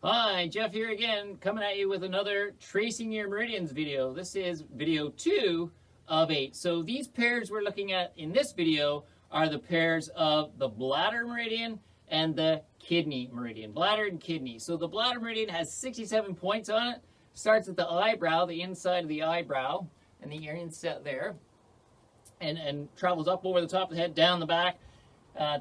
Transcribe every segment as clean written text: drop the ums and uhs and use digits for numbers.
Hi, Jeff here again, coming at you with another Tracing Your Meridians video. This is video 2 of 8. So these pairs we're looking at in this video are the pairs of the bladder meridian and the kidney meridian. Bladder and kidney. So the bladder meridian has 67 points on it. Starts at the eyebrow, the inside of the eyebrow, and the ear inset there, and travels up over the top of the head, down the back,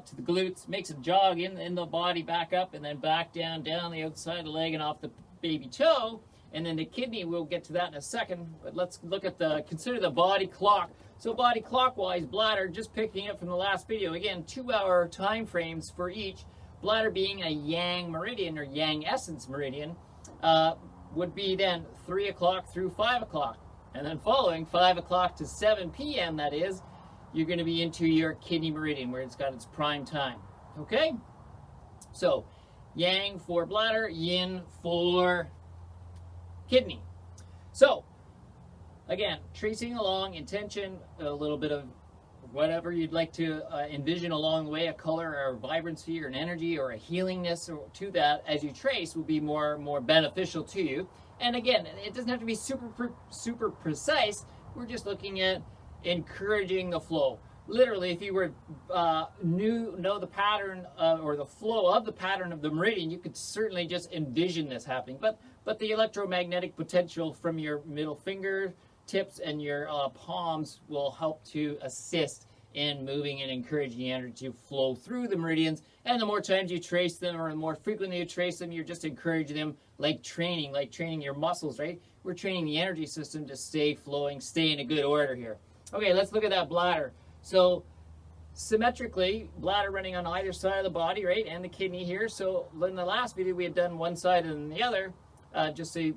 to the glutes, makes a jog in the body, back up, and then back down the outside of the leg and off the baby toe. And then the kidney, we'll get to that in a second, but let's look at consider the body clock. So body clockwise, bladder, just picking up from the last video, again, 2-hour time frames for each. Bladder being a yang meridian or yang essence meridian, would be then 3 o'clock through 5 o'clock. And then following 5 o'clock to 7 p.m., that is, you're going to be into your kidney meridian where it's got its prime time. Okay? So, yang for bladder, yin for kidney. So, again, tracing along, intention, a little bit of whatever you'd like to envision along the way, a color or a vibrancy or an energy or a healingness or to that as you trace will be more beneficial to you. And again, it doesn't have to be super precise. We're just looking at encouraging the flow. Literally, if you were know the pattern or the flow of the pattern of the meridian, you could certainly just envision this happening. But the electromagnetic potential from your middle finger tips and your palms will help to assist in moving and encouraging the energy to flow through the meridians. And the more times you trace them, or the more frequently you trace them, you're just encouraging them, like training your muscles, right? We're training the energy system to stay flowing, stay in a good order here. Okay, let's look at that bladder. So symmetrically, bladder running on either side of the body, right, and the kidney here. So in the last video, we had done one side and the other,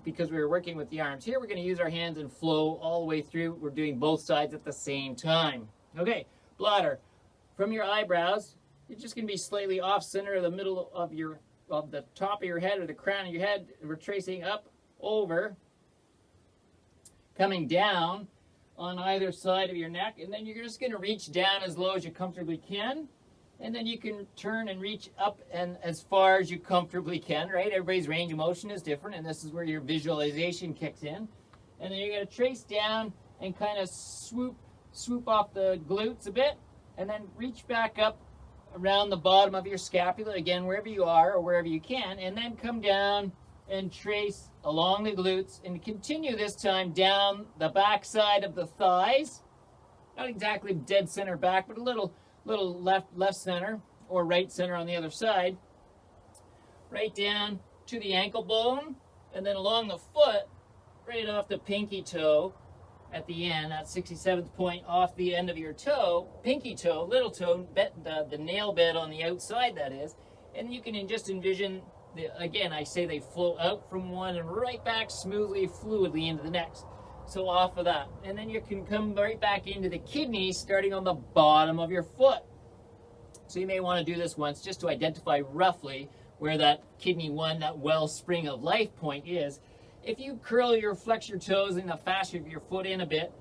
because we were working with the arms. Here, we're going to use our hands and flow all the way through. We're doing both sides at the same time. Okay, bladder. From your eyebrows, you're just going to be slightly off center of the middle of the top of your head or the crown of your head. We're tracing up, over, coming down on either side of your neck, and then you're just going to reach down as low as you comfortably can, and then you can turn and reach up and as far as you comfortably can, right? Everybody's range of motion is different, and this is where your visualization kicks in. And then you're going to trace down and kind of swoop off the glutes a bit, and then reach back up around the bottom of your scapula, again, wherever you are or wherever you can, and then come down and trace along the glutes and continue this time down the back side of the thighs. Not exactly dead center back, but a little left center or right center on the other side. Right down to the ankle bone, and then along the foot, right off the pinky toe at the end, that 67th point off the end of your toe, pinky toe, little toe, the nail bed on the outside, that is. And you can just envision, again, I say they flow out from one and right back smoothly, fluidly into the next. So off of that. And then you can come right back into the kidneys starting on the bottom of your foot. So you may want to do this once just to identify roughly where that kidney 1, that wellspring of life point is. If you curl your flex your toes and the fascia of your foot in a bit,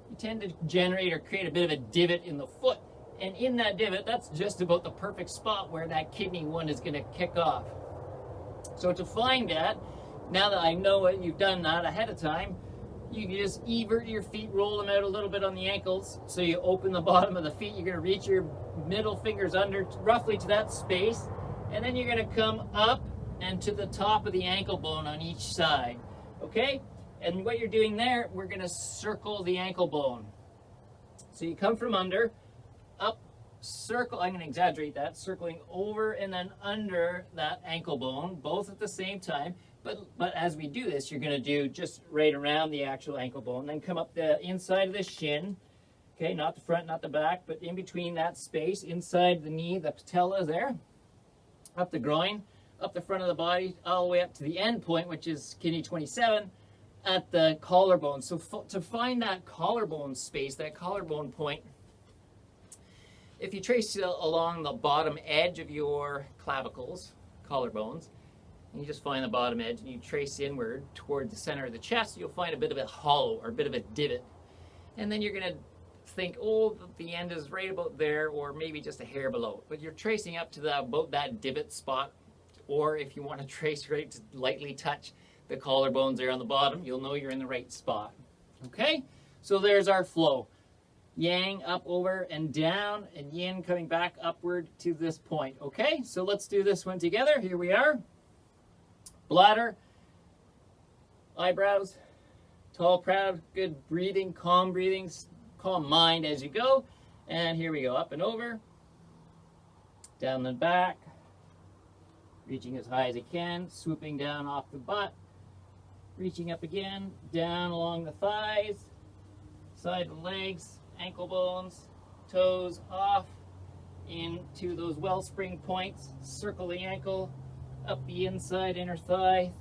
you tend to generate or create a bit of a divot in the foot. And in that divot, that's just about the perfect spot where that kidney 1 is going to kick off. So to find that, now that I know it, you've done that ahead of time, you can just evert your feet, roll them out a little bit on the ankles. So you open the bottom of the feet. You're going to reach your middle fingers under roughly to that space. And then you're going to come up and to the top of the ankle bone on each side. Okay? And what you're doing there, we're going to circle the ankle bone. So you come from under, up, circle, I'm going to exaggerate that, circling over and then under that ankle bone, both at the same time. But as we do this, you're going to do just right around the actual ankle bone, then come up the inside of the shin, okay, not the front, not the back, but in between that space, inside the knee, the patella there, up the groin, up the front of the body, all the way up to the end point, which is kidney 27, at the collarbone. So to find that collarbone space, that collarbone point, if you trace along the bottom edge of your clavicles, collarbones, and you just find the bottom edge and you trace inward toward the center of the chest, you'll find a bit of a hollow or a bit of a divot. And then you're going to think, oh, the end is right about there, or maybe just a hair below. But you're tracing up to about that divot spot or if you want to trace right to lightly touch the collarbones there on the bottom, you'll know you're in the right spot. Okay, so there's our flow. Yang up, over, and down, and yin coming back upward to this point. Okay, so let's do this one together. Here we are. Bladder, eyebrows, tall, proud, good breathing, calm mind as you go. And here we go, up and over, down and back, reaching as high as you can, swooping down off the butt, reaching up again, down along the thighs, side of the legs, ankle bones, toes off, into those wellspring points, circle the ankle, up the inside inner thigh,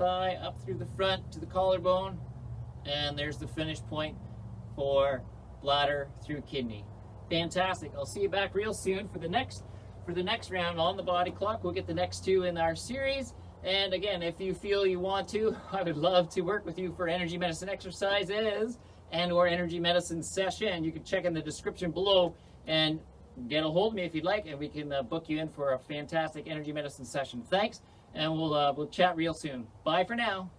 up through the front to the collarbone, and there's the finish point for bladder through kidney. Fantastic. I'll see you back real soon for the next round on the body clock. We'll get the next two in our series. And again, if you feel you want to, I would love to work with you for energy medicine exercises and or energy medicine session. You can check in the description below and get a hold of me if you'd like, and we can book you in for a fantastic energy medicine session. Thanks, and we'll chat real soon. Bye for now.